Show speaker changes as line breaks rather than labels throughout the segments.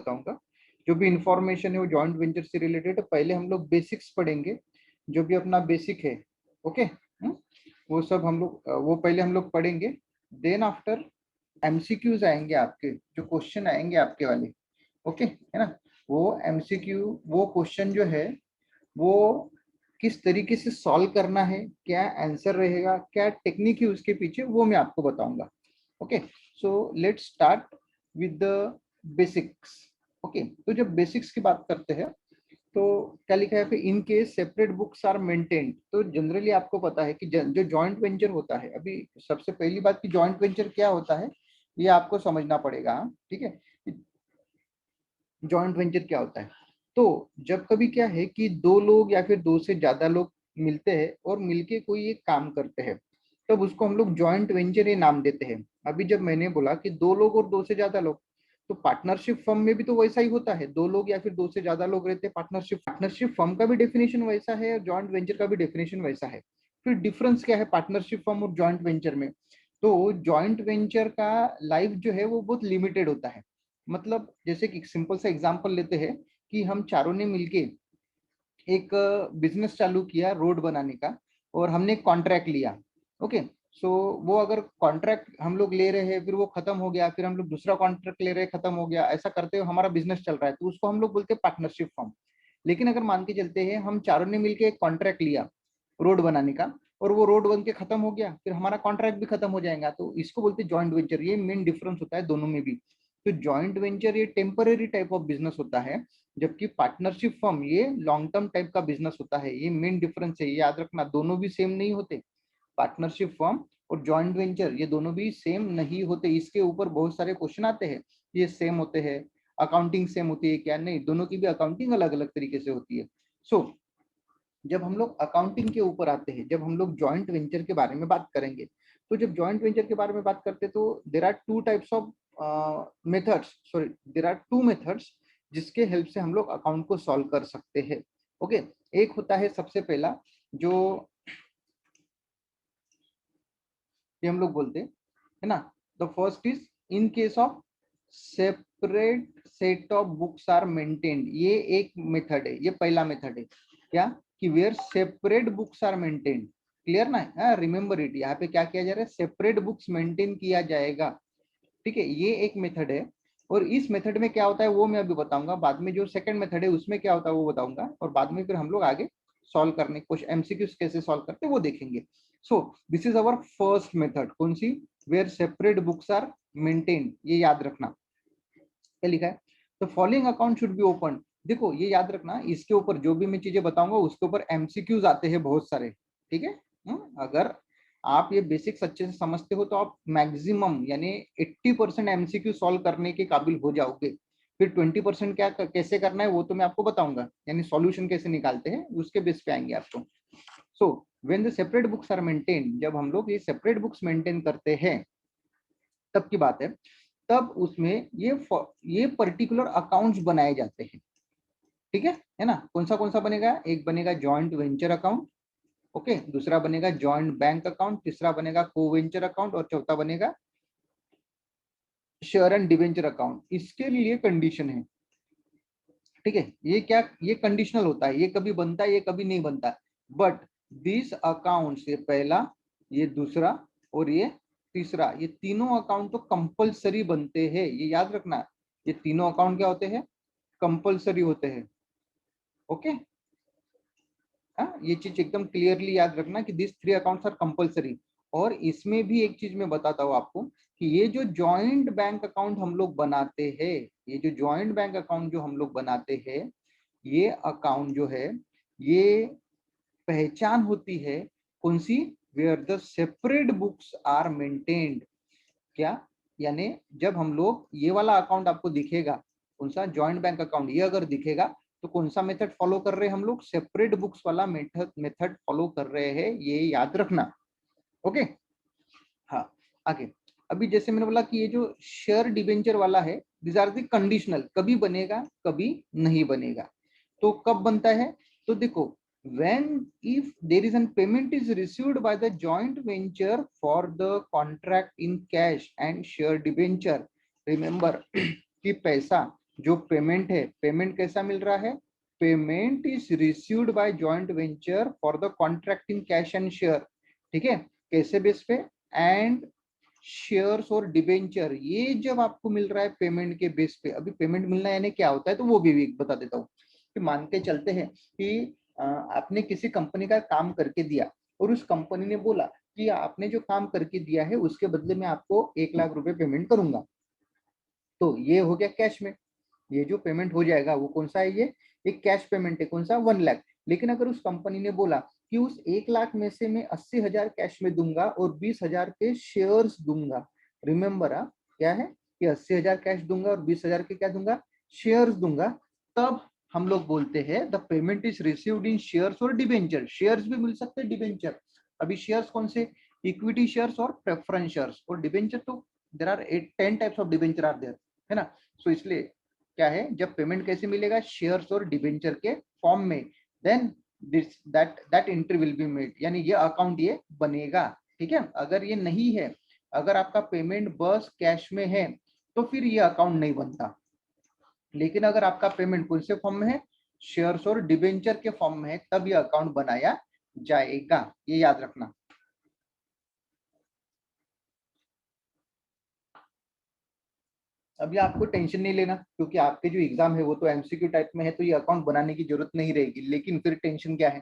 बताऊंगा। जो भी इंफॉर्मेशन है वो जॉइंट वेंचर से रिलेटेड है। पहले हम लोग बेसिक्स पढ़ेंगे, जो भी अपना बेसिक है। ओके, वो सब हम लोग वो पहले हम लोग पढ़ेंगे। देन आफ्टर एमसीक्यूज आएंगे आपके, जो क्वेश्चन आएंगे आपके वाले। ओके है ना, वो एमसीक्यू वो क्वेश्चन जो है वो किस तरीके से सॉल्व करना है, क्या आंसर रहेगा, क्या टेक्निक है उसके पीछे, वो मैं आपको बताऊंगा। Okay, so let's start with the basics. Okay, तो जब बेसिक्स की बात करते हैं तो क्या लिखा है पे, in case separate books are maintained. तो जनरली आपको पता है कि जो जॉइंट वेंचर होता है, अभी सबसे पहली बात कि जॉइंट वेंचर क्या होता है ये आपको समझना पड़ेगा। ठीक है, जॉइंट वेंचर क्या होता है। तो जब कभी क्या है कि दो लोग या फिर दो से ज्यादा लोग मिलते हैं और मिलके कोई एक काम करते हैं, तब उसको हम लोग जॉइंट वेंचर ये नाम देते हैं। अभी जब मैंने बोला कि दो लोग और दो से ज्यादा लोग, तो पार्टनरशिप फर्म में भी तो वैसा ही होता है, दो लोग या फिर दो से ज्यादा लोग रहते हैं पार्टनरशिप फर्म का भी डेफिनेशन वैसा है और जॉइंट वेंचर का भी डेफिनेशन वैसा है। फिर डिफरेंस क्या है पार्टनरशिप फर्म और जॉइंट वेंचर में? तो जॉइंट वेंचर का लाइफ जो है वो बहुत लिमिटेड होता है। मतलब जैसे कि सिंपल सा एग्जांपल लेते हैं कि हम चारों ने मिलके एक बिजनेस चालू किया रोड बनाने का, और हमने कॉन्ट्रैक्ट लिया। ओके, सो वो अगर कॉन्ट्रैक्ट हम लोग ले रहे हैं, फिर वो खत्म हो गया, फिर हम लोग दूसरा कॉन्ट्रैक्ट ले रहे हैं, खत्म हो गया, ऐसा करते हुए हमारा बिजनेस चल रहा है, तो उसको हम लोग बोलते हैं पार्टनरशिप फर्म। लेकिन अगर मान के चलते हैं हम चारों ने मिलकर एक कॉन्ट्रैक्ट लिया रोड बनाने का, और वो रोड बन के खत्म हो गया, फिर हमारा कॉन्ट्रैक्ट भी खत्म हो जाएगा, तो इसको बोलते हैं जॉइंट वेंचर। ये मेन डिफरेंस होता है दोनों में भी। तो जॉइंट वेंचर ये टेम्पररी टाइप ऑफ बिजनेस होता है, जबकि पार्टनरशिप फर्म ये लॉन्ग टर्म टाइप का बिजनेस होता है। ये मेन डिफरेंस है, ये याद रखना, दोनों भी सेम नहीं होते। पार्टनरशिप फर्म और जॉइंट वेंचर ये दोनों भी सेम नहीं होते। इसके ऊपर बहुत सारे क्वेश्चन आते हैं, ये सेम होते हैं, अकाउंटिंग सेम होती है क्या? नहीं, दोनों की भी अकाउंटिंग अलग अलग तरीके से होती है। सो जब हम लोग अकाउंटिंग के ऊपर आते हैं, जब हम लोग जॉइंट वेंचर के बारे में बात करेंगे, तो जब जॉइंट वेंचर के बारे में बात करते हैं तो there are two types of methods, sorry there are two methods जिसके हेल्प से हम लोग अकाउंट को सॉल्व कर सकते हैं। ओके, एक होता है सबसे पहला, जो ये हम लोग बोलते हैं, है ना, the first is in case of separate set of books are maintained. ये एक मेथड है, ये पहला मेथड है क्या, कि where separate books are maintained. Clear ना? रिमेंबर इट, यहाँ पे क्या किया जा रहा है, सेपरेट बुक्स मेंटेन किया जाएगा। ठीक है, ये एक मेथड है। और इस मेथड में क्या होता है वो मैं अभी बताऊंगा, बाद में जो सेकंड मेथड है उसमें क्या होता है वो बताऊंगा, और बाद में फिर हम लोग आगे सॉल्व करने कुछ एमसीक्यूज कैसे सॉल्व करते हैं वो देखेंगे। So this is our first method, कौन सी, where separate books are maintained. ये याद रखना, क्या लिखा है, तो following account should be open. देखो ये याद रखना, इसके ऊपर जो भी मैं चीजें बताऊंगा उसके ऊपर एमसीक्यूज आते हैं बहुत सारे। ठीक है, अगर आप ये बेसिक्स अच्छे से समझते हो तो आप मैक्सिमम यानी 80% एमसीक्यू सॉल्व करने के काबिल हो जाओगे। फिर 20% क्या कैसे करना है वो तो मैं आपको बताऊंगा, यानी सॉल्यूशन कैसे निकालते हैं उसके बेस पे आएंगे आपको। So when the separate books are maintain, जब हम लोग ये सेपरेट बुक्स मेंटेन करते हैं तब की बात है, तब उसमें ये पर्टिकुलर अकाउंट्स बनाए जाते हैं। ठीक है ना, कौन सा बनेगा, एक बनेगा जॉइंट वेंचर अकाउंट, ओके, दूसरा बनेगा जॉइंट बैंक अकाउंट, तीसरा बनेगा को वेंचर अकाउंट, और चौथा बनेगा शेयर एंड डिवेंचर अकाउंट। इसके लिए कंडीशन है, ठीक है, ये क्या, ये कंडीशनल होता है, ये कभी बनता है ये कभी नहीं बनता, बट दिस अकाउंट, ये पहला, ये दूसरा और ये तीसरा, ये तीनों अकाउंट तो कंपलसरी बनते हैं। ये याद रखना, ये तीनों अकाउंट क्या होते हैं, कंपलसरी होते हैं। ओके, हाँ, ये चीज एकदम क्लियरली याद रखना कि this three accounts are compulsory. और इसमें भी एक चीज मैं बताता हूँ आपको कि ये जो जॉइंट बैंक अकाउंट हम लोग बनाते हैं, ये जो जॉइंट बैंक अकाउंट जो हम लोग बनाते हैं, ये अकाउंट जो है, ये पहचान होती है कौन सी, where the separate books are maintained. क्या, यानी जब हम लोग ये वाला अकाउंट आपको दिखेगा, कौन सा, जॉइंट बैंक अकाउंट, ये अगर दिखेगा तो कौन सा मेथड फॉलो कर रहे हैं हम लोग, सेपरेट बुक्स वाला मेथड फॉलो कर रहे हैं, ये याद रखना। ओके, हाँ, आगे। अभी जैसे मैंने बोला कि ये जो शेयर डिबेंचर वाला है, दिस आर दी कंडीशनल, कभी बनेगा कभी नहीं बनेगा। तो कब बनता है, तो देखो, when if there is an payment is received by the joint venture for the contract in cash and share debenture, remember कि पैसा जो पेमेंट है, पेमेंट कैसा मिल रहा है? Payment is received by joint venture for the contracting cash and share. ठीक है, कैसे बेस पे? एंड शेयर्स और डिबेंचर, ये जब आपको मिल रहा है पेमेंट के बेस पे। अभी पेमेंट मिलना यानी क्या होता है, तो वो भी बता देता हूँ। कि मान के चलते हैं कि आपने किसी कंपनी का काम करके दिया और उस कंपनी ने बोला कि आपने जो काम करके दिया है उसके बदले में आपको 1 लाख रुपए पेमेंट करूंगा। तो ये हो गया कैश में। ये जो पेमेंट हो जाएगा वो कौन सा है? ये एक कैश पेमेंट है। कौन सा? 1 लाख। लेकिन अगर उस कंपनी ने बोला कि उस 1 लाख में से मैं 80,000 कैश में दूंगा और 20,000 के शेयर्स दूंगा। रिमेंबर क्या है कि 80,000 कैश दूंगा और 20,000 के क्या दूंगा? शेयर्स दूंगा। तब हम लोग बोलते हैं the payment is received in shares और डिबेंचर। शेयर्स भी मिल सकते हैं, डिबेंचर। अभी शेयर्स कौन से? इक्विटी शेयर्स और प्रेफरेंस शेयर्स। और डिबेंचर तो there are 10 types of debenture are there, है ना। सो इसलिए क्या है, जब पेमेंट कैसे मिलेगा? शेयर्स और डिबेंचर के फॉर्म में। Then this that entry will be made, यानी ये अकाउंट ये बनेगा। ठीक है, अगर ये नहीं है, अगर आपका पेमेंट बस कैश में है तो फिर ये अकाउंट नहीं बनता। लेकिन अगर आपका पेमेंट कौन से फॉर्म में है? शेयर्स और डिबेंचर के फॉर्म में है, तब ये अकाउंट बनाया जाएगा। ये याद रखना। अभी आपको टेंशन नहीं लेना, क्योंकि आपके जो एग्जाम है वो तो एमसीक्यू टाइप में है, तो ये अकाउंट बनाने की जरूरत नहीं रहेगी। लेकिन फिर टेंशन क्या है?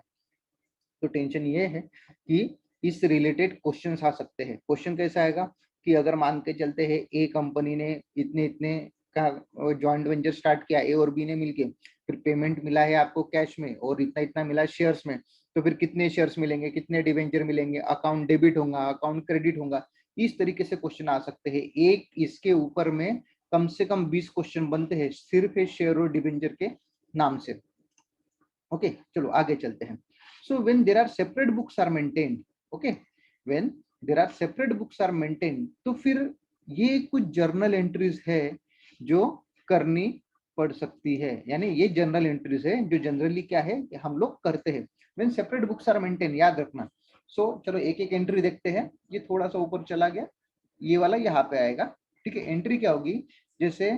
तो टेंशन ये है कि इस रिलेटेड क्वेश्चन आ सकते हैं। क्वेश्चन कैसा आएगा कि अगर मान के चलते हैं ए कंपनी ने इतने इतने का जॉइंट वेंचर स्टार्ट किया, ए और बी ने मिलके, फिर पेमेंट मिला है आपको कैश में और इतना इतना मिला शेयर्स में। तो फिर कितने शेयर्स मिलेंगे, कितने डिवेंचर मिलेंगे, अकाउंट डेबिट होगा, अकाउंट क्रेडिट होगा। इस तरीके से क्वेश्चन आ सकते हैं। एक इसके ऊपर में कम से कम 20 क्वेश्चन बनते हैं सिर्फ शेयर और डिवेंचर के नाम से। ओके, चलो आगे चलते हैं। So when there are separate books are maintained, okay, when there are separate books are maintained, तो फिर ये कुछ जर्नल एंट्रीज है जो करनी पड़ सकती है। यानी ये जर्नल एंट्रीज है जो जनरली क्या है कि हम लोग करते हैं when separate books are maintain, याद रखना। सो चलो एक एक एंट्री देखते हैं। ये थोड़ा सा ऊपर चला गया, ये वाला यहाँ पे आएगा। ठीक है, एंट्री क्या होगी? जैसे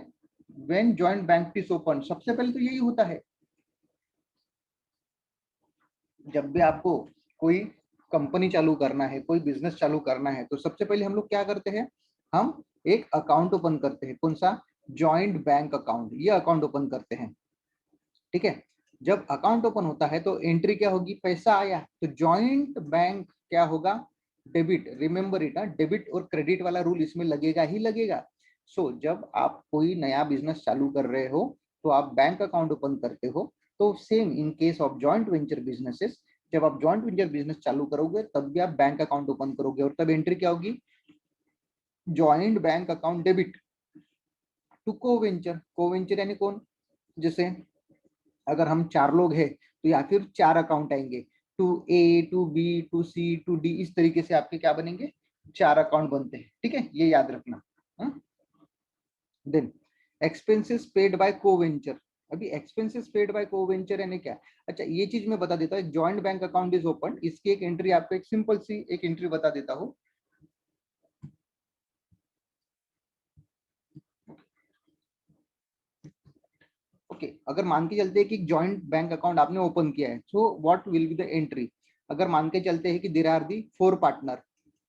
when joint bank is open, सबसे पहले तो यही होता है। जब भी आपको कोई कंपनी चालू करना है, कोई बिजनेस चालू करना है, तो सबसे पहले हम लोग क्या करते हैं? हम एक अकाउंट ओपन करते हैं। कौन सा? Joint bank account. ये अकाउंट ओपन करते हैं। ठीक है, जब अकाउंट ओपन होता है तो एंट्री क्या होगी? पैसा आया तो जॉइंट बैंक क्या होगा? डेबिट। रिमेंबर इट, डेबिट और क्रेडिट वाला रूल इसमें लगेगा ही लगेगा। सो जब आप कोई नया बिजनेस चालू कर रहे हो तो आप बैंक अकाउंट ओपन करते हो। तो same in case of joint venture businesses, जब आप जॉइंट वेंचर बिजनेस चालू करोगे तब भी आप बैंक अकाउंट ओपन करोगे, और तब एंट्री क्या होगी? Joint bank account debit to को वेंचर। को वेंचर यानी कौन? जैसे अगर हम 4 लोग हैं तो या फिर 4 अकाउंट आएंगे, to A, to B, to C, to D. इस तरीके से आपके क्या बनेंगे? 4 अकाउंट बनते हैं। ठीक है, ये याद रखना। देन एक्सपेंसेस पेड बाय को वेंचर। अभी एक्सपेंसेस पेड बाय को वेंचर यानी क्या? अच्छा, ये चीज मैं बता देता हूँ। Joint bank account is open, इसकी एक एंट्री आपको, एक सिंपल सी एक एंट्री बता देता हूँ। ओके, अगर मान के चलते हैं कि जॉइंट बैंक अकाउंट आपने ओपन किया है, so what will be the entry? अगर मान के चलते हैं कि there are the 4 partner,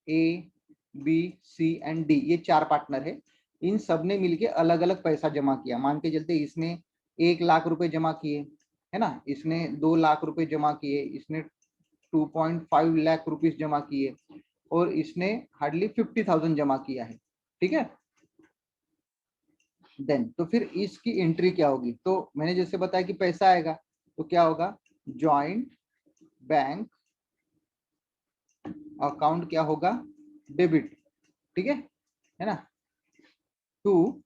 A, B, C and D, ये 4 पार्टनर है। इन सब ने मिलके अलग अलग पैसा जमा किया। मान के चलते इसने 1 लाख रुपए जमा किए, है ना, इसने 2 लाख रुपए जमा किए, इसने 2.5 लाख रुपीज जमा किए, और इसने हार्डली 50,000 जमा किया है। ठीक है, देन तो फिर इसकी एंट्री क्या होगी? तो मैंने जैसे बताया कि पैसा आएगा तो क्या होगा? जॉइंट बैंक अकाउंट क्या होगा? डेबिट। ठीक है ना, to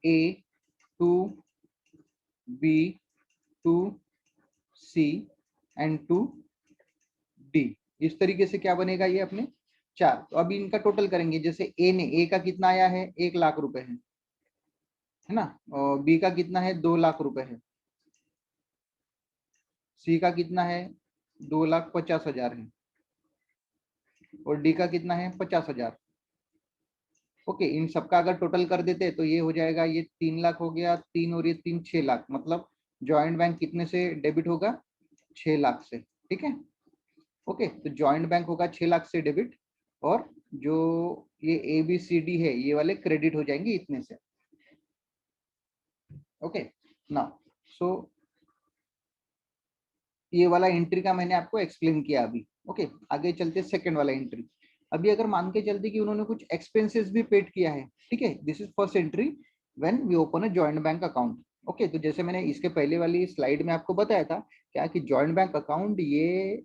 A, to B, to C and to D. इस तरीके से क्या बनेगा? ये अपने 4। तो अभी इनका टोटल करेंगे। जैसे ए का कितना आया है? 1 लाख रुपए है ना, और बी का कितना है? 2 लाख रुपए है, सी का कितना है? 2,50,000 है, और डी का कितना है? 50,000। ओके, इन सबका अगर टोटल कर देते तो ये हो जाएगा, ये 3 लाख हो गया, 3 और ये 3, 6 लाख, मतलब जॉइंट बैंक कितने से डेबिट होगा, 6 लाख से। ठीक है, ओके, तो जॉइंट बैंक होगा 6 लाख से डेबिट, और जो ये ABCD है ये वाले क्रेडिट हो जाएंगे इतने से। ओके, नाउ सो ये वाला एंट्री का मैंने आपको एक्सप्लेन किया अभी। ओके, आगे चलते सेकंड वाला एंट्री। अभी अगर मान के चलते कि उन्होंने कुछ एक्सपेंसेस भी पेड किया है, ठीक है, this is first entry when we open a joint bank account. Okay, तो जैसे मैंने इसके पहले वाली स्लाइड में आपको बताया था क्या कि जॉइंट बैंक अकाउंट ये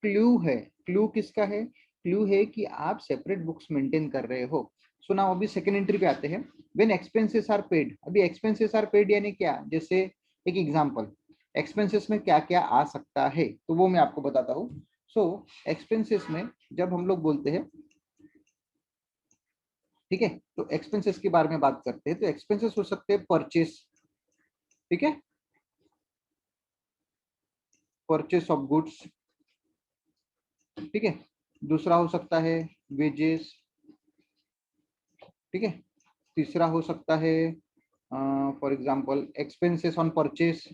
क्लू है। क्लू किसका है, क्लू है कि आप सेपरेट बुक्स मेंटेन कर रहे हो। सो नाउ अभी सेकंड एंट्री पे आते हैं, व्हेन एक्सपेंसेस आर पेड। अभी एक्सपेंसेस आर पेड यानी क्या, जैसे एक एग्जांपल, एक्सपेंसेस में क्या क्या आ सकता है तो वो मैं आपको बताता हूँ। सो एक्सपेंसेस में जब हम लोग बोलते हैं, ठीक है, तो एक्सपेंसेस के बारे में बात करते हैं, तो एक्सपेंसेस हो सकते हैं परचेस, ठीक है, परचेस ऑफ गुड्स, ठीक है, दूसरा हो सकता है वेजेस, ठीक है, तीसरा हो सकता है for example expenses on purchase,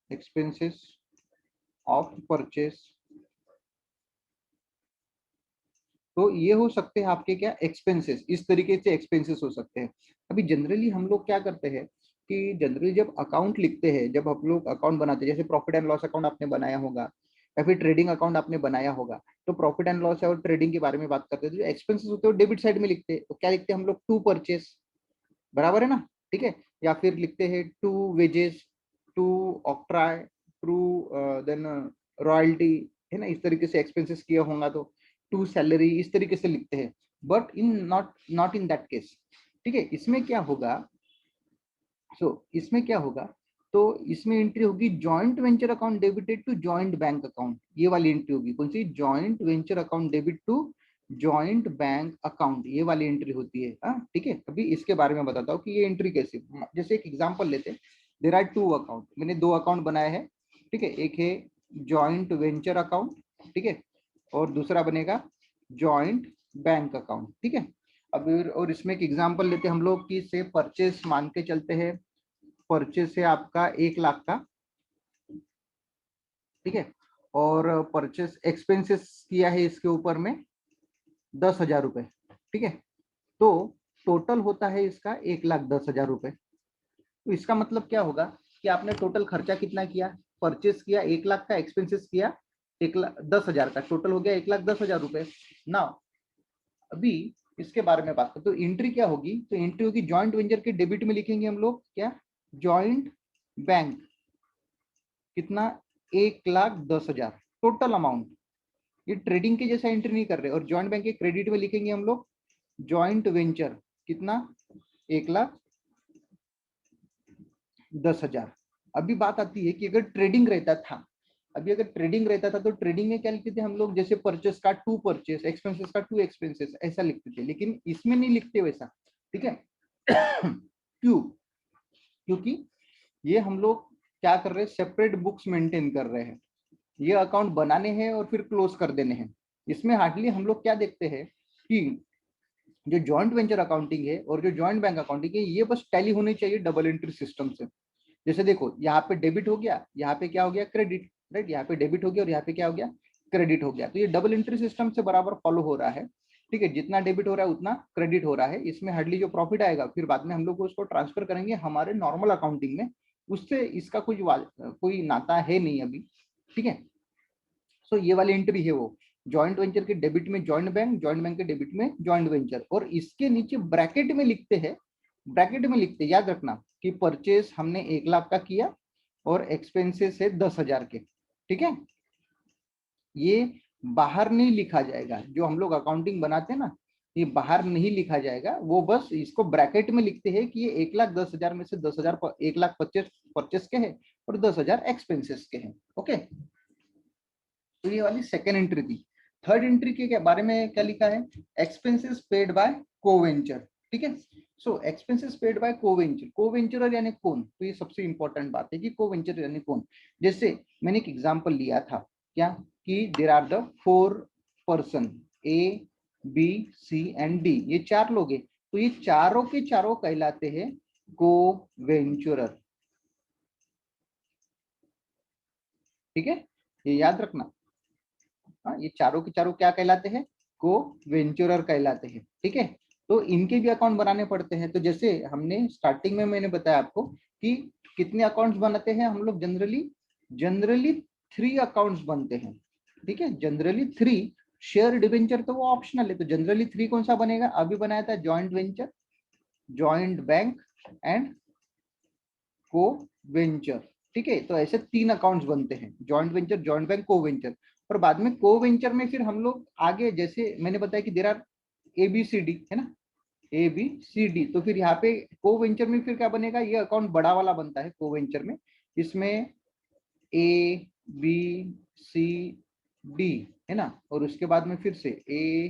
expenses of purchase. तो ये हो सकते हैं आपके क्या एक्सपेंसेस, इस तरीके से एक्सपेंसेस हो सकते हैं। अभी जनरली हम लोग क्या करते हैं कि जनरली जब अकाउंट लिखते हैं, जब हम लोग अकाउंट बनाते हैं, जैसे प्रॉफिट एंड लॉस अकाउंट आपने बनाया होगा या फिर ट्रेडिंग अकाउंट आपने बनाया होगा, तो प्रॉफिट एंड लॉस और ट्रेडिंग के बारे में बात करते हैं, तो जो एक्सपेंसेस होते हैं वो डेबिट साइड में लिखते हैं, तो क्या लिखते हैं हम लोग, टू परचेस, बराबर है ना, ठीक है, या फिर लिखते हैं to wages, to octroi, to then royalty, है ना, इस तरीके से एक्सपेंसेस किया होगा तो टू सैलरी, इस तरीके से लिखते हैं। But in not not in that case, ठीक है, इसमें क्या होगा, इसमें क्या होगा, तो इसमें एंट्री होगी joint venture account debited to joint bank account, ये वाली एंट्री होगी, कौन सी, joint venture account debit to joint bank account, ये वाली एंट्री होती है। हाँ, ठीक है, अभी इसके बारे में बताता हूँ कि ये एंट्री कैसे, जैसे एक एग्जांपल लेते हैं, देयर आर टू अकाउंट, मैंने दो अकाउंट बनाया है, ठीक है, एक है जॉइंट वेंचर अकाउंट, ठीक है, और दूसरा बनेगा जॉइंट बैंक अकाउंट, ठीक है। अब और इसमें एक एग्जांपल लेते हैं हम लोग कि से परचेस मान के चलते हैं, परचेस है आपका 1 लाख का, ठीक है, और परचेस एक्सपेंसेस किया है इसके ऊपर में 10,000 रुपए, ठीक है, तो टोटल होता है इसका 1,10,000 रुपए। तो इसका मतलब क्या होगा कि आपने टोटल खर्चा कितना किया, परचेस किया 1 लाख का, एक्सपेंसेस किया 1,10,000 का, टोटल हो गया 1,10,000 रुपए ना। अभी इसके बारे में बात करते तो एंट्री क्या होगी, तो एंट्री होगी जॉइंट वेंचर के डेबिट में लिखेंगे हम लोग क्या, जॉइंट बैंक, कितना, 1,10,000 टोटल अमाउंट। ये ट्रेडिंग के जैसा एंट्री नहीं कर रहे, और जॉइंट बैंक के क्रेडिट में लिखेंगे हम लोग जॉइंट वेंचर, कितना, 1,10,000। अभी बात आती है कि अगर ट्रेडिंग रहता था, अभी अगर ट्रेडिंग रहता था तो ट्रेडिंग में क्या लिखते थे हम लोग, जैसे परचेस का टू परचेस, एक्सपेंसेस का टू एक्सपेंसेस, ऐसा लिखते थे, लेकिन इसमें नहीं लिखते वैसा, ठीक है। क्यों, क्योंकि ये हम लोग क्या कर रहे हैं, सेपरेट बुक्स मेंटेन कर रहे हैं, ये अकाउंट बनाने हैं और फिर क्लोज कर देने हैं। इसमें हार्डली हम लोग क्या देखते हैं कि जो जॉइंट वेंचर अकाउंटिंग है और जो जॉइंट बैंक अकाउंटिंग है, ये बस टैली होनी चाहिए डबल एंट्री सिस्टम से। जैसे देखो यहाँ पे डेबिट हो गया, यहाँ पे क्या हो गया, क्रेडिट, राइट, यहाँ पे डेबिट हो गया और यहाँ पे क्या हो गया, क्रेडिट हो गया, तो ये डबल एंट्री सिस्टम से बराबर फॉलो हो रहा है, ठीक है, जितना डेबिट हो रहा है उतना क्रेडिट हो रहा है। इसमें हार्डली जो प्रॉफिट आएगा फिर बाद में हम लोग उसको ट्रांसफर करेंगे हमारे नॉर्मल अकाउंटिंग में, उससे इसका कोई नाता है नहीं अभी, ठीक है। सो ये वाली एंट्री है वो जॉइंट वेंचर के डेबिट में जॉइंट बैंक, जॉइंट बैंक के डेबिट में जॉइंट वेंचर, और इसके नीचे ब्रैकेट में लिखते हैं, ब्रैकेट में लिखते याद रखना कि परचेस हमने 1 लाख का किया और एक्सपेंसेस है 10,000 के, ठीक है। ये बाहर नहीं लिखा जाएगा, जो हम लोग अकाउंटिंग बनाते हैं ना, ये बाहर नहीं लिखा जाएगा, वो बस इसको ब्रैकेट में लिखते हैं कि ये 1,10,000 में से 10,000 1,25,000 परचेस के हैं और 10,000 एक्सपेंसेस के हैं। ओके, तो ये वाली सेकेंड एंट्री थी। थर्ड एंट्री के बारे में क्या लिखा है, एक्सपेंसेस पेड बाय कोवेंचर, ठीक है। सो एक्सपेंसेस पेड बाय कोवेंचर, कोवेंचर यानी कौन, तो ये सबसे इंपॉर्टेंट बात है कि कोवेंचर यानी कौन। जैसे मैंने एक एग्जांपल लिया था क्या, कि there are the 4 person, A B, C and D, ये 4 लोग हैं। तो ये चारों के चारों कहलाते हैं को-वेंचुरर। ठीक है, ये याद रखना। हाँ, ये चारों के चारों क्या कहलाते हैं? को-वेंचुरर कहलाते हैं। ठीक है, तो इनके भी अकाउंट बनाने पड़ते हैं। तो जैसे हमने स्टार्टिंग में मैंने बताया आपको कि कितने अकाउंट्स बनाते हैं हम लोग जनरली, जनरली 3 अकाउंट्स बनते हैं। ठीक है, जनरली 3। शेयर डिवेंचर तो वो ऑप्शनल है, तो जनरली 3 कौन सा बनेगा? अभी बनाया था joint venture, joint bank and को वेंचर। ठीक है, तो ऐसे 3 अकाउंट्स बनते हैं, जॉइंट वेंचर, जॉइंट बैंक, को वेंचर। और बाद में को वेंचर में फिर हम लोग आगे, जैसे मैंने बताया कि देयर आर ABCD, है ना, ABCD। तो फिर यहाँ पे को वेंचर में फिर क्या बनेगा? ये अकाउंट बड़ा वाला बनता है को वेंचर में। इसमें ABCD, है ना, और उसके बाद में फिर से ABC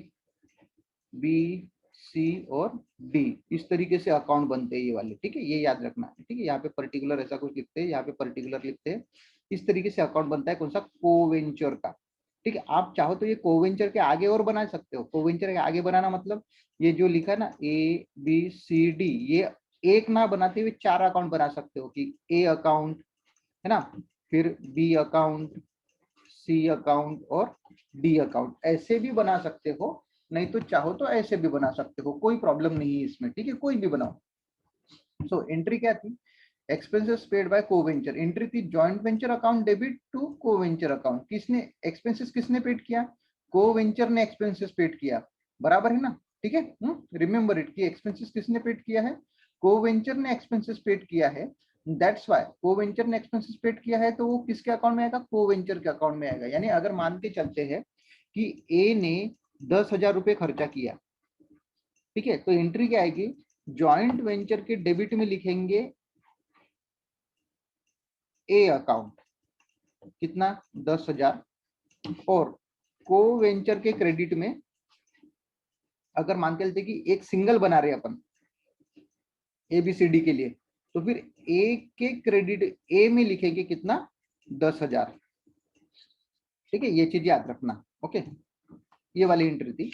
और डी, इस तरीके से अकाउंट बनते हैं ये वाले। ठीक है, ये याद रखना है। ठीक है, यहाँ पे पर्टिकुलर ऐसा कुछ लिखते हैं, यहाँ पे पर्टिकुलर लिखते हैं। इस तरीके से अकाउंट बनता है कौन सा? कोवेंचर का। ठीक है, आप चाहो तो ये कोवेंचर के आगे और बना सकते हो। कोवेंचर के आगे बनाना मतलब ये जो लिखा है ना ABCD, ये एक ना बनाते हुए 4 अकाउंट बना सकते हो कि ए अकाउंट, है ना, फिर बी अकाउंट, सी अकाउंट और डी अकाउंट, ऐसे भी बना सकते हो। नहीं तो चाहो तो ऐसे भी बना सकते हो, कोई प्रॉब्लम नहीं है इसमें। ठीक है, कोई भी बनाओ। सो एंट्री क्या थी? Expenses paid by coventurer. Entry थी joint venture account debit to coventurer account. किसने एक्सपेंसेस किसने पेड किया? कोवेंचर ने एक्सपेंसेस पेड किया, बराबर है ना? ठीक है, रिमेंबर इट कि एक्सपेंसेस किसने पेड किया है? कोवेंचर ने एक्सपेंसेस पेड किया है। दैट्स वाई कोवेंचर ने एक्सपेंसेस पेड किया है, तो वो किसके अकाउंट में आएगा? कोवेंचर के अकाउंट में आएगा। यानी अगर मान के चलते हैं कि ए ने 10,000 रुपए खर्चा किया, ठीक है, तो एंट्री क्या आएगी? जॉइंट वेंचर के डेबिट में लिखेंगे ए अकाउंट, कितना? 10,000। और को वेंचर के क्रेडिट में अगर मान के चलते कि एक सिंगल बना रहे अपन ABCD के लिए, तो फिर ए के क्रेडिट ए में लिखेंगे कितना? 10,000। ठीक है, ये चीज याद रखना। ओके, ये वाली एंट्री थी।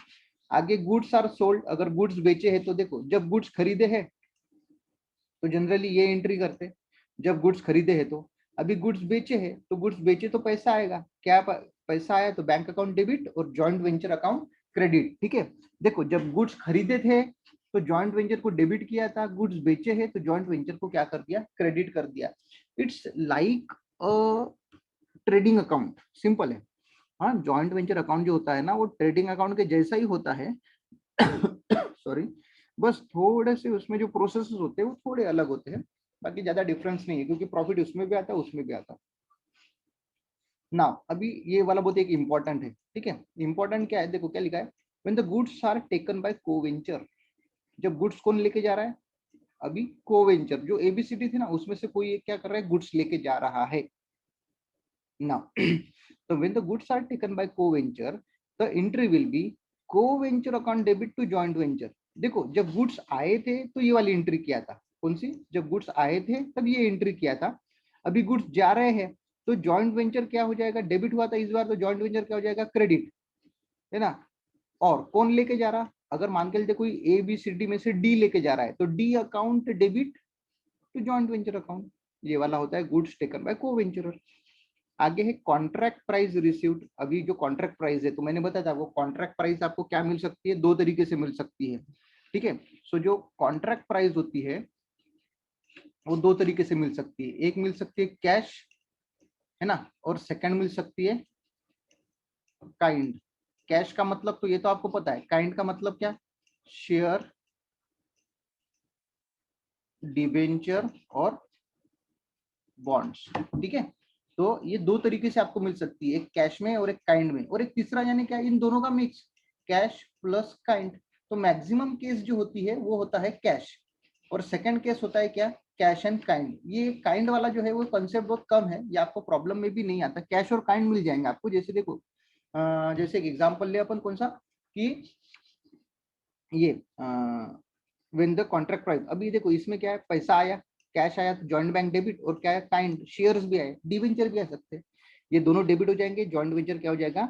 आगे गुड्स आर सोल्ड, अगर गुड्स बेचे हैं तो देखो, जब गुड्स खरीदे हैं तो जनरली ये एंट्री करते, जब गुड्स खरीदे हैं तो। अभी गुड्स बेचे हैं तो गुड्स बेचे तो पैसा आएगा, क्या पैसा आया? तो बैंक अकाउंट डेबिट और जॉइंट वेंचर अकाउंट क्रेडिट। ठीक है, देखो जब गुड्स खरीदे थे तो जॉइंट वेंचर को डेबिट किया था, गुड्स बेचे हैं तो जॉइंट वेंचर को क्या कर दिया? क्रेडिट कर दिया। It's like a trading account, simple है। हाँ, जॉइंट वेंचर अकाउंट जो होता है ना, वो ट्रेडिंग अकाउंट के जैसा ही होता है। सॉरी, बस थोड़े से उसमें जो प्रोसेसेस होते हैं वो थोड़े अलग होते हैं, बाकी ज्यादा डिफरेंस नहीं है, क्योंकि प्रॉफिट उसमें भी आता है उसमें भी आता है ना। अभी ये वाला बहुत एक इंपॉर्टेंट है। ठीक है, इंपॉर्टेंट क्या है? देखो क्या लिखा है, when the goods are taken by coventurer. जब गुड्स कौन लेके जा रहा है? अभी कोवेंचर, जो ABCD थी ना उसमें से कोई एक क्या कर रहा है? गुड्स लेके जा रहा है ना। तो when the goods are taken by coventurer, the entry will be coventurer account debit to joint venture. देखो जब गुड्स आए थे तो ये वाली एंट्री किया था, कौन सी? जब गुड्स आए थे तब ये एंट्री किया था। अभी गुड्स जा रहे हैं तो जॉइंट वेंचर क्या हो जाएगा? डेबिट हुआ था इस बार, तो जॉइंट वेंचर क्या हो जाएगा? क्रेडिट, है ना। और कौन लेके जा रहा? अगर मान के चलते कोई ABCD में से डी लेके जा रहा है, तो D account debit to joint venture account, ये वाला होता है गुड्स टेकन बाय कोवेंचर। आगे है कॉन्ट्रैक्ट प्राइस रिसीव्ड। अभी जो कॉन्ट्रैक्ट प्राइस है तो मैंने बताया था, वो कॉन्ट्रैक्ट प्राइस आपको क्या मिल सकती है? 2 तरीके से मिल सकती है। ठीक है, सो जो कॉन्ट्रैक्ट प्राइस होती है वो 2 तरीके से मिल सकती है। एक मिल सकती है कैश, है ना, और सेकंड मिल सकती है काइंड। कैश का मतलब तो ये तो आपको पता है, काइंड का मतलब क्या? शेयर, डिबेंचर और बॉन्ड्स। ठीक है, तो ये 2 तरीके से आपको मिल सकती है, एक कैश में और एक काइंड में, और एक तीसरा यानी क्या? इन दोनों का मिक्स, कैश प्लस काइंड। तो मैक्सिमम केस जो होती है वो होता है कैश, और सेकंड केस होता है क्या? Cash and kind. ये काइंड वाला जो है वो कंसेप्ट बहुत कम है, ये आपको प्रॉब्लम में भी नहीं आता। कैश और काइंड मिल जाएंगे आपको। जैसे देखो जैसे एक एग्जांपल ले अपन, कौन सा? कि ये व्हेन द कॉन्ट्रैक्ट प्राइस। अभी देखो इसमें क्या है? पैसा आया, कैश आया, तो जॉइंट बैंक डेबिट, और क्या है? काइंड, शेयर्स भी आए, डिवेंचर भी आ सकते हैं। ये दोनों डेबिट हो जाएंगे, जॉइंट वेंचर क्या हो जाएगा?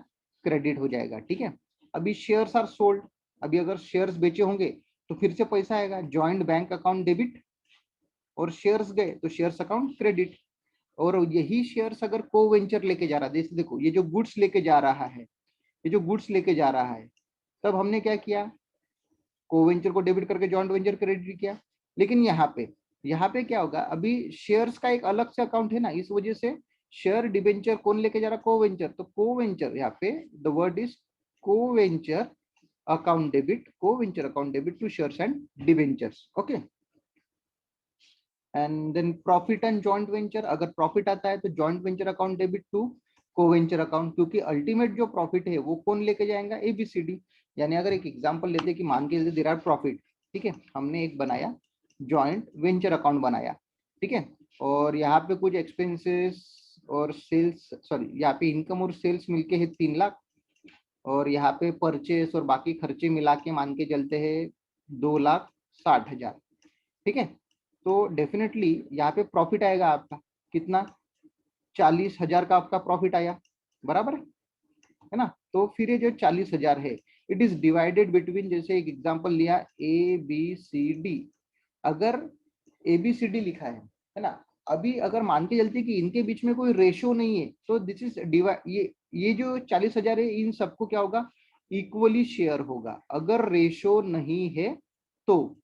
क्रेडिट हो जाएगा। ठीक है, अभी शेयर्स आर सोल्ड, अभी अगर शेयर्स बेचे होंगे तो फिर से पैसा आएगा, जॉइंट बैंक अकाउंट डेबिट, और शेयर्स गए तो शेयर्स अकाउंट क्रेडिट। और यही शेयर्स अगर को वेंचर लेके जा रहा है, जैसे देखो ये जो गुड्स लेके जा रहा है, ये जो गुड्स लेके जा रहा है, तब हमने क्या किया, को वेंचर को डेबिट करके जॉइंट वेंचर क्रेडिट किया। लेकिन यहाँ पे क्या होगा, अभी शेयर्स का एक अलग से अकाउंट है ना, इस वजह से शेयर डिबेंचर कौन लेके जा रहा है, को वेंचर, तो को वेंचर यहाँ पे the word is co venture account debit, co venture account debit to shares and debentures. Okay, and then profit and joint venture, अगर प्रॉफिट आता है तो joint venture account debit to को वेंचर अकाउंट, क्योंकि ultimate जो profit है वो कौन लेके जाएगा, एबीसीडी। यानी अगर एक एग्जांपल लेते हैं कि मान के चलते देयर आर प्रॉफिट, ठीक है, हमने एक बनाया जॉइंट वेंचर अकाउंट बनाया, ठीक है, और यहाँ पे कुछ एक्सपेंसेस और सेल्स, सॉरी यहाँ पे इनकम और सेल्स मिलके है 3 लाख, और यहाँ पे परचेस और बाकी खर्चे मिला के मान के चलते हैं 2,60,000, ठीक है। तो डेफिनेटली यहाँ पे प्रॉफिट आएगा आपका कितना, 40,000 का आपका प्रॉफिट आया, बराबर है ना। तो फिर ये जो 40,000 है, इट इज डिवाइडेड बिटवीन, जैसे एक एग्जांपल लिया ए बी सी डी, अगर ए बी सी डी लिखा है ना, अभी अगर मान के चलते कि इनके बीच में कोई रेशो नहीं है, तो दिस इज डिवाइड, ये जो 40,000 है इन सबको क्या होगा, इक्वली शेयर होगा। अगर रेशो नहीं है तो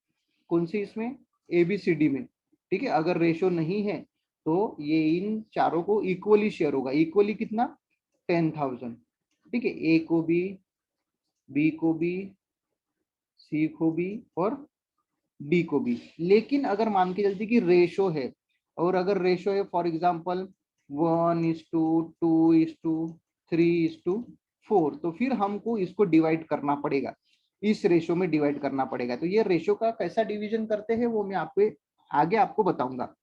कौन सी, इसमें एबीसीडी में, ठीक है, अगर रेशो नहीं है तो ये इन चारों को इक्वली शेयर होगा। इक्वली कितना, 10,000, ठीक है, ए को बी को भी, सी को भी और डी को भी। लेकिन अगर मान के चलते कि रेशो है, और अगर रेशो है फॉर एग्जांपल 1:2:3:4, तो फिर हमको इसको डिवाइड करना पड़ेगा, इस रेशो में डिवाइड करना पड़ेगा। तो ये रेशो का कैसा डिवीजन करते हैं वो मैं आपको आगे आपको बताऊंगा,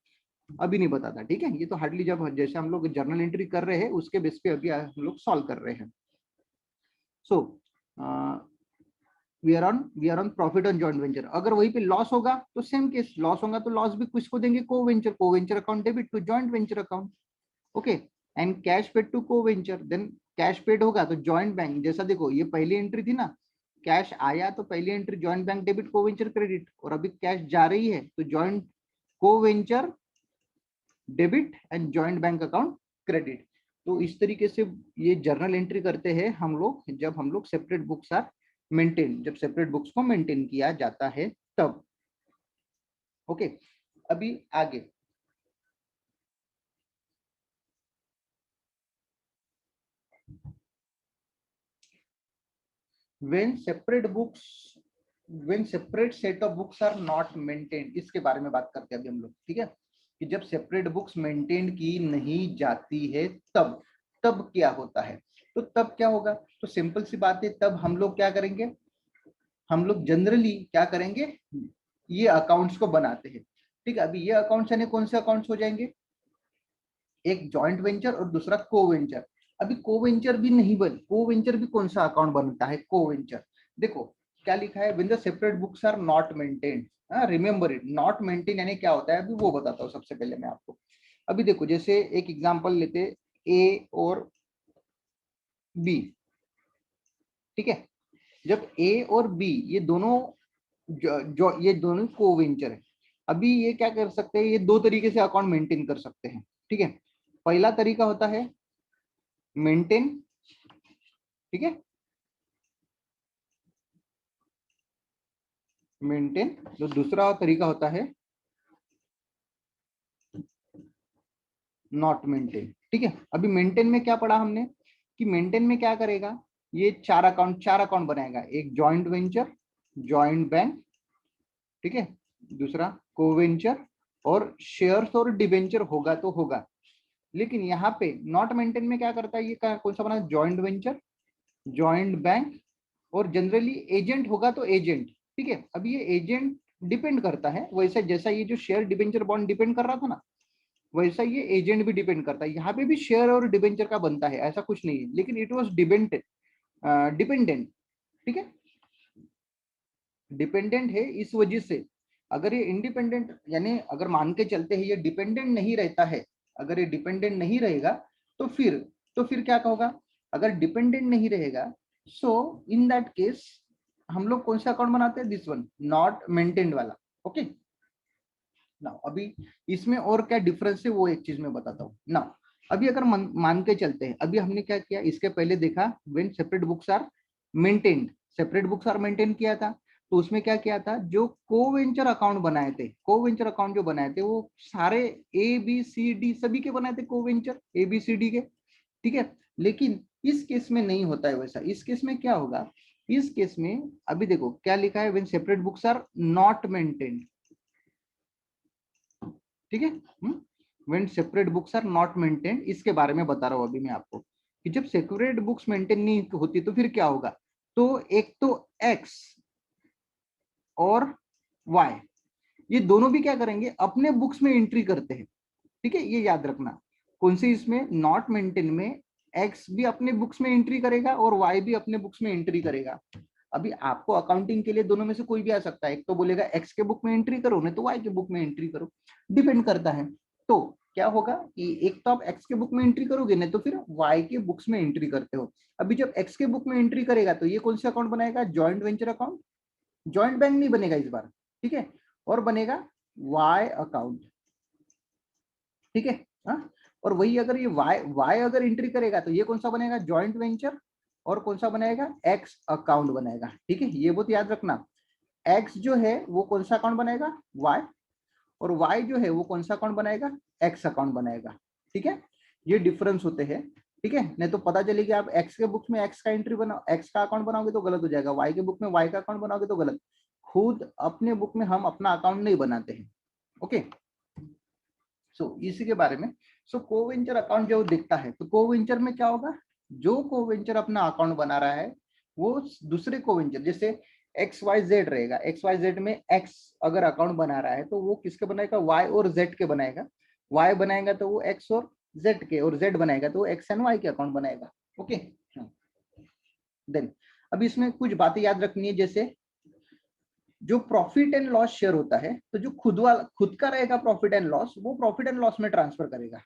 अभी नहीं बताता, ठीक है। ये तो हार्डली जब जैसे हम लोग जर्नल एंट्री कर रहे हैं उसके बेस पे अभी हम लोग सॉल्व कर रहे हैं। So we are on profit on joint venture. अगर वहीं पे लॉस होगा तो सेम केस, लॉस होगा तो लॉस भी किसको देंगे, co venture account debit to joint venture account. Okay, and cash paid to को वेंचर, देन कैश पेड होगा तो जॉइंट बैंक, जैसा देखो ये पहली एंट्री थी ना, कैश आया तो पहली entry joint bank debit co venture credit, और अभी कैश जा रही है तो जॉइंट को venture debit and joint bank account credit. तो इस तरीके से ये जर्नल एंट्री करते हैं हम लोग, जब हम लोग सेपरेट बुक्स आर मेंटेन, जब सेपरेट बुक्स को मेंटेन किया जाता है तब। ओके, अभी आगे when separate books, when separate set of books are not maintained, इसके बारे में बात करते हैं अभी हम लोग, ठीक है, कि जब सेपरेट बुक्स मेंटेन की नहीं जाती है तब तब क्या होता है। तो तब क्या होगा, तो सिंपल सी बात है, तब हम लोग क्या करेंगे, हम लोग जनरली क्या करेंगे, ये अकाउंट्स को बनाते हैं, ठीक है। अभी ये अकाउंट्स यानी कौन से अकाउंट्स हो जाएंगे, एक जॉइंट वेंचर और दूसरा को वेंचर। अभी को वेंचर भी नहीं बन, को वेंचर भी कौन सा अकाउंट बनता है, को वेंचर, देखो क्या लिखा है, when the separate books are not maintained, remember it, not maintain यानी क्या होता है, अभी वो बताता हूँ सबसे पहले मैं आपको। अभी देखो जैसे एक एग्जांपल लेते, ए और बी, ठीक है, जब ए और बी ये दोनों जो ये दोनों को वेंचर है, अभी ये क्या कर सकते हैं, ये दो तरीके से अकाउंट मेंटेन कर सकते हैं, ठीक है। पहला तरीका होता है मेंटेन, ठीक है, मेंटेन। जो दूसरा तरीका होता है नॉट मेंटेन, ठीक है। अभी मेंटेन में क्या पढ़ा हमने, कि मेंटेन में क्या करेगा, ये चार अकाउंट बनाएगा, एक जॉइंट वेंचर, जॉइंट बैंक, ठीक है, दूसरा को वेंचर, और शेयर्स और डिवेंचर होगा तो होगा। लेकिन यहाँ पे नॉट मेंटेन में क्या करता है, ये कौन सा बना, जॉइंट वेंचर, जॉइंट बैंक, और जनरली एजेंट होगा तो एजेंट, ठीक है। अब ये एजेंट डिपेंड करता है, वैसे जैसा ये जो शेयर डिबेंचर बॉन्ड डिपेंड कर रहा था ना, वैसा ये एजेंट भी डिपेंड करता है। यहाँ पे भी शेयर और डिबेंचर का बनता है, ऐसा कुछ नहीं है, लेकिन इट वॉज डिपेंडेंट, ठीक है, डिपेंडेंट है इस वजह से। अगर ये इंडिपेंडेंट, यानी अगर मान के चलते हैं ये डिपेंडेंट नहीं रहता है, अगर ये डिपेंडेंट नहीं रहेगा तो फिर क्या होगा, अगर डिपेंडेंट नहीं रहेगा, सो इन दैट केस हम लोग कौन सा अकाउंट बनाते हैं, दिस वन, नॉट मेंटेन्ड वाला। ओके नाउ अभी इसमें और क्या डिफरेंस है वो एक चीज मैं बताता हूँ नाउ। अभी अगर मान के चलते हैं, अभी हमने क्या किया, इसके पहले देखा when separate books are maintained, separate books are maintain किया था, तो उसमें क्या किया था, जो कोवेंचर अकाउंट बनाए थे, कोवेंचर अकाउंट जो बनाए थे वो सारे ए बी सी डी सभी के बनाए थे, कोवेंचर ए बी सी डी के, ठीक है। लेकिन इस केस में नहीं होता है वैसा। इस केस में क्या होगा, इस केस में अभी देखो क्या लिखा है, when separate books are not maintained, ठीक है। When separate books are not maintained, इसके बारे में बता रहा हूं अभी मैं आपको कि जब सेपरेट बुक्स मेंटेन नहीं होती तो फिर क्या होगा। तो एक तो एक्स और वाई, ये दोनों भी क्या करेंगे, अपने बुक्स में एंट्री करते हैं, ठीक है। ये याद रखना, कौन सी, इसमें नॉट मेंटेन में एक्स भी अपने बुक्स में एंट्री करेगा और वाई भी अपने बुक्स में एंट्री करेगा। अभी आपको अकाउंटिंग के लिए दोनों में से कोई भी आ सकता है, एक तो बोलेगा एक्स के बुक में एंट्री करो, नहीं तो वाई के बुक में एंट्री करो, डिपेंड करता है। तो क्या होगा कि एक तो आप एक्स के बुक में एंट्री करोगे, नहीं तो फिर वाई के बुक्स में एंट्री करते हो। अभी जब एक्स के बुक में एंट्री करेगा तो ये कौन सा अकाउंट बनाएगा, joint venture account, joint bank नहीं बनेगा इस बार, ठीक है, और बनेगा वाई अकाउंट, ठीक है। हाँ, और वही अगर ये वाई वाई अगर एंट्री करेगा तो ये कौन सा बनेगा, जॉइंट वेंचर, और कौन सा बनाएगा, एक्स अकाउंट बनाएगा, ठीक है। ये बहुत याद रखना, एक्स जो है वो कौन सा अकाउंट बनाएगा, वाई, और वाई जो है वो कौन सा अकाउंट बनाएगा, एक्स अकाउंट बनाएगा, ठीक है। ये डिफरेंस होते हैं, ठीक है। नहीं तो पता चले कि आप एक्स के बुक में एक्स का एंट्री बनाओ, एक्स का अकाउंट बनाओगे तो गलत हो जाएगा, वाई के बुक में वाई का अकाउंट बनाओगे तो गलत। खुद अपने बुक में हम अपना अकाउंट नहीं बनाते हैं, ओके। सो इसी के बारे में, सो कोवेंचर अकाउंट जो दिखता है, तो कोवेंचर में क्या होगा, जो कोवेंचर अपना अकाउंट बना रहा है वो दूसरे कोवेंचर, जैसे एक्स वाई जेड रहेगा, एक्स वाई जेड में एक्स अगर अकाउंट बना रहा है तो वो किसके बनाएगा, वाई और जेड के बनाएगा, वाई बनाएगा तो वो एक्स और जेड के, और जेड बनाएगा तो वो एक्स एंड वाई के अकाउंट बनाएगा, ओके। देन अब इसमें कुछ बातें याद रखनी है, जैसे जो प्रॉफिट एंड लॉस शेयर होता है, तो जो खुद का रहेगा प्रॉफिट एंड लॉस, वो प्रॉफिट एंड लॉस में ट्रांसफर करेगा,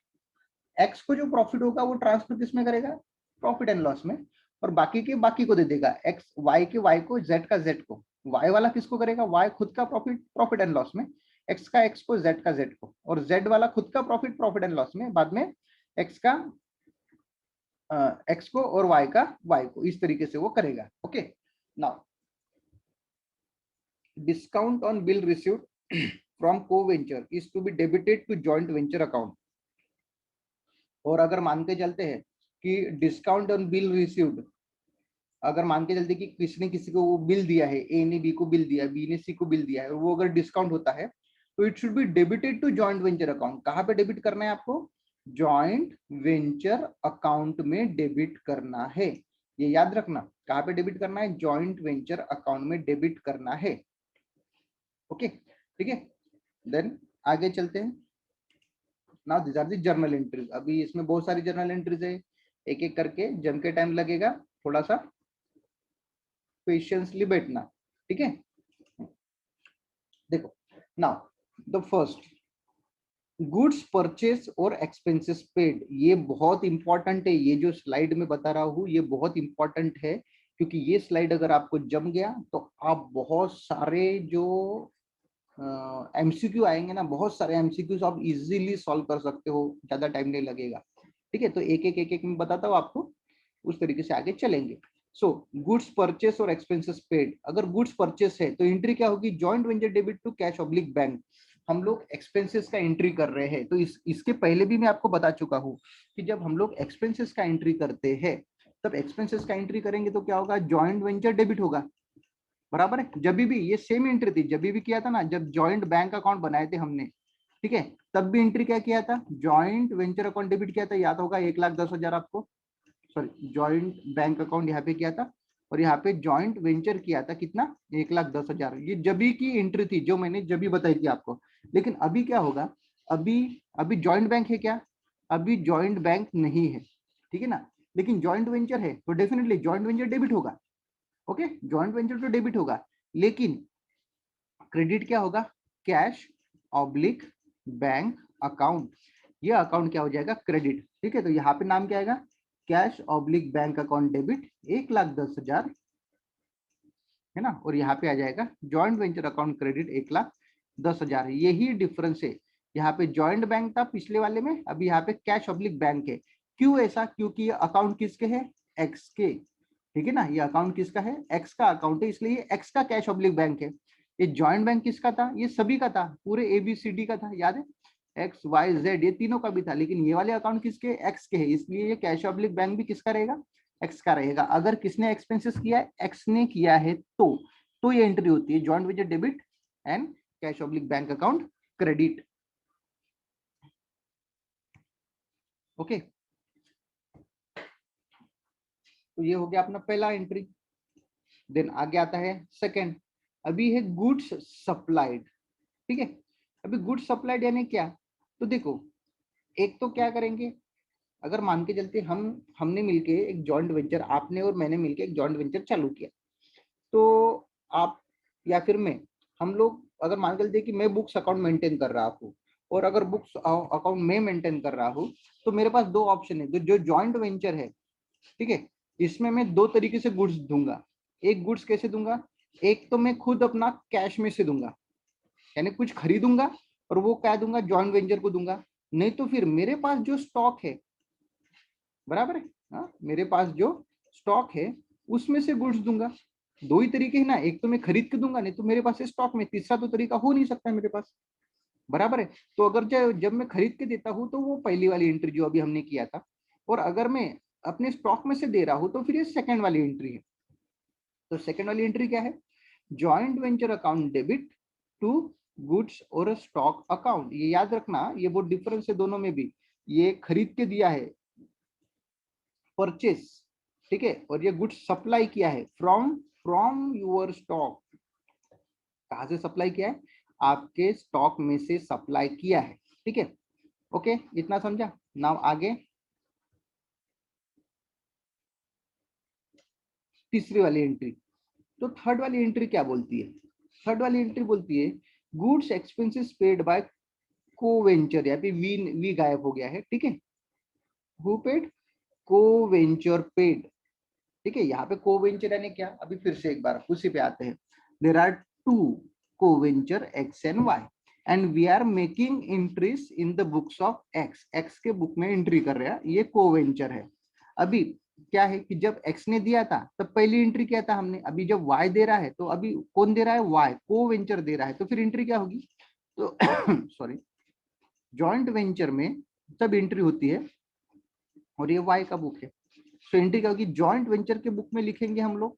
एक्स को जो प्रॉफिट होगा वो ट्रांसफर किस में करेगा, प्रॉफिट एंड लॉस में, और बाकी के बाकी को दे देगा, एक्स वाई के वाई को, जेड का जेड को, वाई वाला किसको करेगा, वाई खुद का प्रॉफिट प्रॉफिट एंड लॉस में, एक्स का एक्स को, जेड का जेड को, और जेड वाला खुद का प्रॉफिट प्रॉफिट एंड लॉस में, बाद में एक्स का एक्स को और वाई का वाई को, इस तरीके से वो करेगा, okay. Now discount on bill received from co-venture is to be debited to joint venture account। और अगर मान के चलते हैं कि डिस्काउंट ऑन बिल रिसीव्ड, अगर मान के चलते कि किसी ने किसी को वो बिल दिया है, ए ने बी को बिल दिया है, बी ने सी को बिल दिया है, और वो अगर डिस्काउंट होता है तो it should be debited to joint venture account. कहाँ पे डेबिट करना है आपको, जॉइंट वेंचर अकाउंट में डेबिट करना है, ये याद रखना, कहाँ पे डेबिट करना है, जॉइंट वेंचर अकाउंट में डेबिट करना है, ओके, ठीक है। देन आगे चलते हैं, now this are the journal entries. अभी इसमें बहुत सारी जर्नल एंट्रीज है, एक एक करके जम के टाइम लगेगा, थोड़ा सा पेशेंसली बैठना, ठीक है। देखो now the first, goods purchase और एक्सपेंसेस पेड, ये बहुत इंपॉर्टेंट है, ये जो स्लाइड में बता रहा हूँ ये बहुत इंपॉर्टेंट है, क्योंकि ये स्लाइड अगर आपको जम गया तो आप बहुत सारे जो एमसीक्यू आएंगे ना, बहुत सारे एमसीक्यूज आप इजीली सॉल्व कर सकते हो, ज्यादा टाइम नहीं लगेगा, ठीक है। तो एक एक मैं बताता हूँ आपको, उस तरीके से आगे चलेंगे। सो गुड्स परचेस और एक्सपेंसेस पेड, अगर गुड्स परचेस है तो एंट्री क्या होगी, joint venture debit to cash oblique bank. हम लोग एक्सपेंसेस का एंट्री कर रहे हैं, तो इसके पहले भी मैं आपको बता चुका हूँ कि जब हम लोग एक्सपेंसेस का एंट्री करते हैं, तब एक्सपेंसेस का एंट्री करेंगे तो क्या होगा, जॉइंट वेंचर डेबिट होगा, बराबर है। जब भी ये सेम एंट्री थी, जब भी किया था ना, जब जॉइंट बैंक अकाउंट बनाए थे हमने, ठीक है, तब भी एंट्री क्या किया था, जॉइंट वेंचर अकाउंट डेबिट किया था, याद होगा 1,10,000 आपको, सॉरी जॉइंट बैंक अकाउंट यहाँ पे किया था, और यहाँ पे जॉइंट वेंचर किया था कितना, 1,10,000। ये जबी की एंट्री थी जो मैंने जबी बताई थी आपको। लेकिन अभी क्या होगा, अभी अभी जॉइंट बैंक है क्या, अभी जॉइंट बैंक नहीं है, ठीक है ना, लेकिन जॉइंट वेंचर है तो डेफिनेटली जॉइंट वेंचर डेबिट होगा, ओके, जॉइंट वेंचर तो डेबिट होगा, लेकिन क्रेडिट क्या होगा, कैश ऑब्लिक बैंक अकाउंट, ये अकाउंट क्या हो जाएगा, क्रेडिट, ठीक है। तो यहाँ पे नाम क्या आएगा, cash oblique bank account debit, 1,10,000 है ना, और यहाँ पे आ जाएगा जॉइंट वेंचर अकाउंट क्रेडिट 1,10,000। यही डिफरेंस है, यहाँ पे जॉइंट बैंक था पिछले वाले में, अभी यहाँ पे कैश ऑब्लिक बैंक है। क्यों ऐसा? क्योंकि ये अकाउंट किसके है? एक्स के, ठीक है ना, ये अकाउंट किसका है? एक्स का अकाउंट है, इसलिए एक्स का कैश ऑब्लिक बैंक है। ये जॉइंट बैंक किसका था? ये सभी का था, पूरे ABCD का था, याद है, एक्स वाई जेड, ये तीनों का भी था, लेकिन ये वाले अकाउंट किसके? एक्स के है, इसलिए ये कैश ऑब्लिक बैंक भी किसका रहेगा? एक्स का रहेगा। अगर किसने एक्सपेंसेस किया है? एक्स ने किया है, तो ये एंट्री होती है joint venture debit and cash oblique bank account credit. Okay, तो ये हो गया अपना पहला एंट्री। देन आगे आता है सेकंड, अभी है गुड्स सप्लाइड, ठीक है। अभी गुड्स सप्लाइड यानी क्या? तो देखो, एक तो क्या करेंगे, अगर मान के चलते हमने मिलके एक जॉइंट वेंचर, आपने और मैंने मिलके एक जॉइंट वेंचर चालू किया, तो आप या फिर मैं, हम लोग अगर मान के चलते कि मैं बुक्स अकाउंट मेंटेन कर रहा हूँ, और अगर बुक्स अकाउंट मैं मेंटेन कर रहा हूँ, तो मेरे पास दो ऑप्शन है। जो जॉइंट वेंचर है, ठीक है, इसमें मैं दो तरीके से गुड्स दूंगा। एक गुड्स कैसे दूंगा? एक तो मैं खुद अपना कैश में से दूंगा, यानी कुछ खरीदूंगा और वो क्या दूंगा? जॉइंट वेंचर को दूंगा। नहीं तो फिर मेरे पास जो स्टॉक है, बराबर है, हाँ, मेरे पास जो स्टॉक है उसमें से गुड्स दूंगा। दो ही तरीके है ना, एक तो मैं खरीद के दूंगा, नहीं तो मेरे पास स्टॉक में, तीसरा तो तरीका हो नहीं सकता मेरे पास, बराबर है। तो अगर जब मैं खरीद के देता हूँ तो वो पहली वाली एंट्री जो अभी हमने किया था, और अगर मैं अपने स्टॉक में से दे रहा हूँ तो फिर ये सेकंड वाली एंट्री है। तो सेकंड वाली एंट्री क्या है? Joint venture account debit to goods और स्टॉक अकाउंट। ये याद रखना, ये वो डिफरेंस है दोनों में भी। ये खरीद के दिया है, परचेस, ठीक है, और ये गुड्स सप्लाई किया है फ्रॉम फ्रॉम योर स्टॉक। कहां से सप्लाई किया है? आपके स्टॉक में से सप्लाई किया है, ठीक है। ओके, इतना समझा। नाउ आगे तीसरी वाली एंट्री। तो थर्ड वाली एंट्री क्या बोलती है? थर्ड वाली एंट्री बोलती है गुड्स एक्सपेंसेस पेड बाय को वेंचर। यहाँ पे वी गायब हो गया है, ठीक है। Who paid? को वेंचर पेड, ठीक है। यहाँ पे को वेंचर यानी क्या? अभी फिर से एक बार उसी पे आते हैं। देर आर टू को venture X and Y, and we are making entries in the books of X. X के बुक में एंट्री कर रहे हैं, ये को वेंचर है। अभी क्या है कि जब एक्स ने दिया था तब पहली एंट्री किया था हमने, अभी जब वाई दे रहा है तो अभी कौन दे रहा है? वाई, को वेंचर दे रहा है, तो फिर एंट्री क्या होगी? तो सॉरी, जॉइंट वेंचर में तब एंट्री होती है, और ये वाई का बुक है, तो एंट्री क्या होगी? जॉइंट वेंचर के बुक में लिखेंगे हम लोग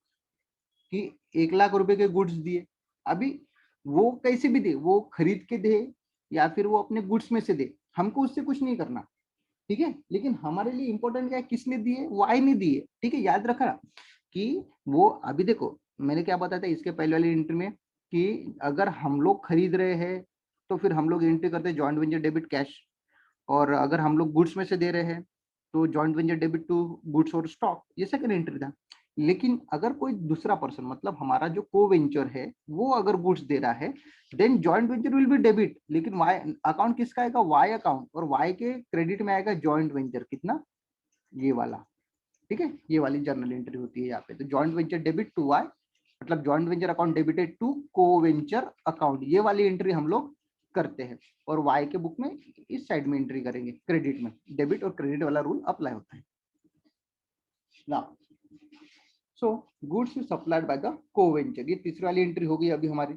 कि 1,00,000 रुपए के गुड्स दिए। अभी वो कैसे भी दे, वो खरीद के दे या फिर वो अपने गुड्स में से दे, हमको उससे कुछ नहीं करना, ठीक है। लेकिन हमारे लिए इंपॉर्टेंट क्या है? किसने दिए? वाई ने दिए, ठीक है। याद रखा कि वो, अभी देखो मैंने क्या बताया था इसके पहले वाली एंट्री में, कि अगर हम लोग खरीद रहे हैं तो फिर हम लोग एंट्री करते हैं जॉइंट वेंचर डेबिट कैश, और अगर हम लोग गुड्स में से दे रहे हैं तो joint venture debit to goods और स्टॉक, ये सेकंड एंट्री था। लेकिन अगर कोई दूसरा पर्सन, मतलब हमारा जो को वेंचर है, वो अगर गुड्स दे रहा है, then joint venture will be debit, लेकिन वाई अकाउंट किसका आएगा? वाई अकाउंट, और वाई के क्रेडिट में आएगा जॉइंट वेंचर, कितना? ये वाला, ठीक है। ये वाली जर्नल एंट्री होती है यहाँ पे। तो joint venture debit to Y, मतलब joint venture account debited to को वेंचर अकाउंट, ये वाली एंट्री हम लोग करते हैं। और वाई के बुक में इस साइड में एंट्री करेंगे, क्रेडिट में। डेबिट और क्रेडिट वाला रूल अप्लाई होता है ना। So goods is supplied by the को वेंचर, ये तीसरी वाली एंट्री होगी अभी हमारी।